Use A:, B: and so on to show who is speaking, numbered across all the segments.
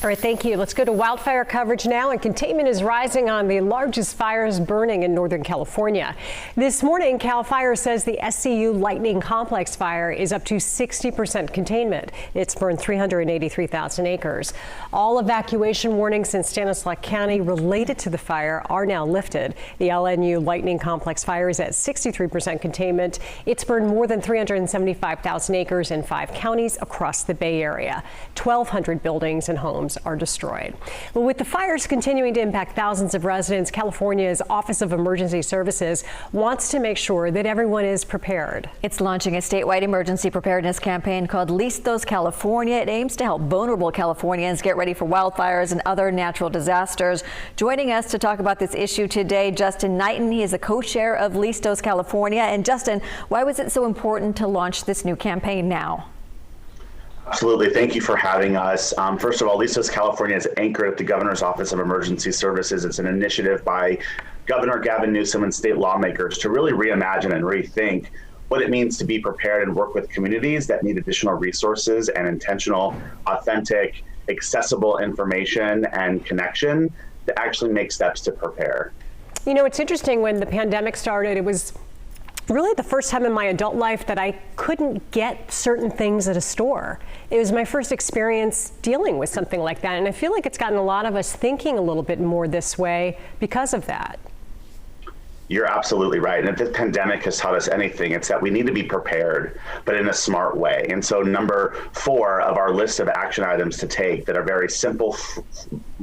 A: All right, thank you. Let's go to wildfire coverage now. And containment is rising on the largest fires burning in Northern California. This morning, CAL FIRE says the SCU Lightning Complex fire is up to 60% containment. It's burned 383,000 acres. All evacuation warnings in Stanislaus County related to the fire are now lifted. The LNU Lightning Complex fire is at 63% containment. It's burned more than 375,000 acres in 5 counties across the Bay Area. 1,200 buildings and homes are destroyed. Well, with the fires continuing to impact thousands of residents, California's Office of Emergency Services wants to make sure that everyone is prepared.
B: It's launching a statewide emergency preparedness campaign called Listos California. It aims to help vulnerable Californians get ready for wildfires and other natural disasters. Joining us to talk about this issue today, Justin Knighton. He is a co-chair of Listos California. And Justin, why was it so important to launch this new campaign now?
C: Absolutely. Thank you for having us. First of all, Listos California is anchored at the Governor's Office of Emergency Services. It's an initiative by Governor Gavin Newsom and state lawmakers to really reimagine and rethink what it means to be prepared and work with communities that need additional resources and intentional, authentic, accessible information and connection to actually make steps to prepare.
A: You know, it's interesting, when the pandemic started, it was really the first time in my adult life that I couldn't get certain things at a store. It was my first experience dealing with something like that, and I feel like it's gotten a lot of us thinking a little bit more this way because of that.
C: You're absolutely right. And if this pandemic has taught us anything, it's that we need to be prepared, but in a smart way. And so number 4 of our list of action items to take that are very simple,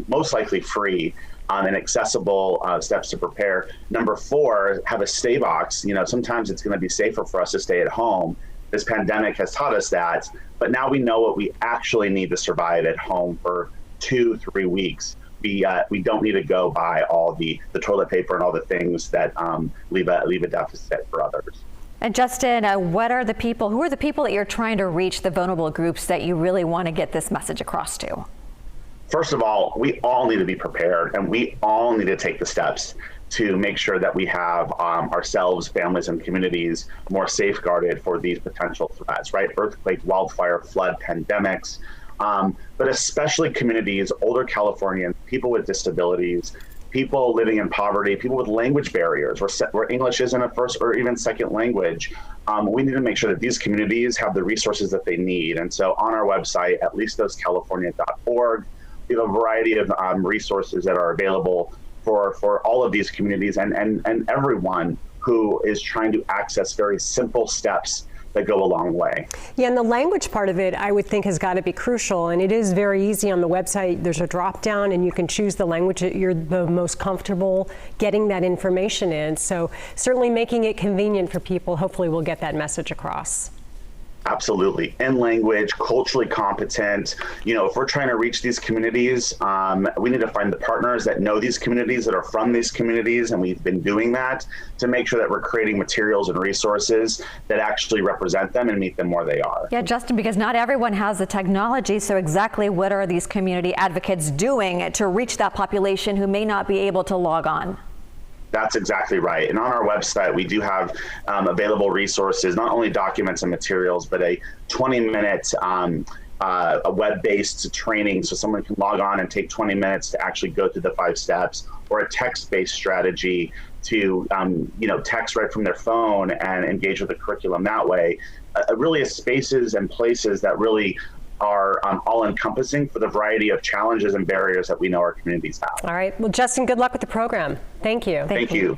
C: most likely free, and accessible steps to prepare. Number 4, have a stay box. You know, sometimes it's going to be safer for us to stay at home. This pandemic has taught us that, but now we know what we actually need to survive at home for 2-3 weeks. We don't need to go buy all the toilet paper and all the things that leave a deficit for others.
B: And Justin, who are the people that you're trying to reach, the vulnerable groups that you really want to get this message across to?
C: First of all, we all need to be prepared, and we all need to take the steps to make sure that we have ourselves, families, and communities more safeguarded for these potential threats, right? Earthquake, wildfire, flood, pandemics, but especially communities, older Californians, people with disabilities, people living in poverty, people with language barriers, where English isn't a first or even second language. We need to make sure that these communities have the resources that they need. And so on our website at listoscalifornia.org, we have a variety of resources that are available for all of these communities and everyone who is trying to access very simple steps that go a long way.
A: Yeah, and the language part of it, I would think, has got to be crucial. And it is very easy on the website. There's a drop down and you can choose the language that you're the most comfortable getting that information in. So certainly making it convenient for people, hopefully we'll get that message across.
C: Absolutely. In language, culturally competent. You know, if we're trying to reach these communities, we need to find the partners that know these communities, that are from these communities, and we've been doing that to make sure that we're creating materials and resources that actually represent them and meet them where they are.
B: Yeah, Justin, because not everyone has the technology, so exactly what are these community advocates doing to reach that population who may not be able to log on?
C: That's exactly right. And on our website, we do have available resources, not only documents and materials, but a 20-minute a web-based training, so someone can log on and take 20 minutes to actually go through the 5 steps, or a text-based strategy to text right from their phone and engage with the curriculum that way. Really spaces and places that really are all-encompassing for the variety of challenges and barriers that we know our communities have.
A: All right. Well, Justin, good luck with the program. Thank you.
C: Thank you.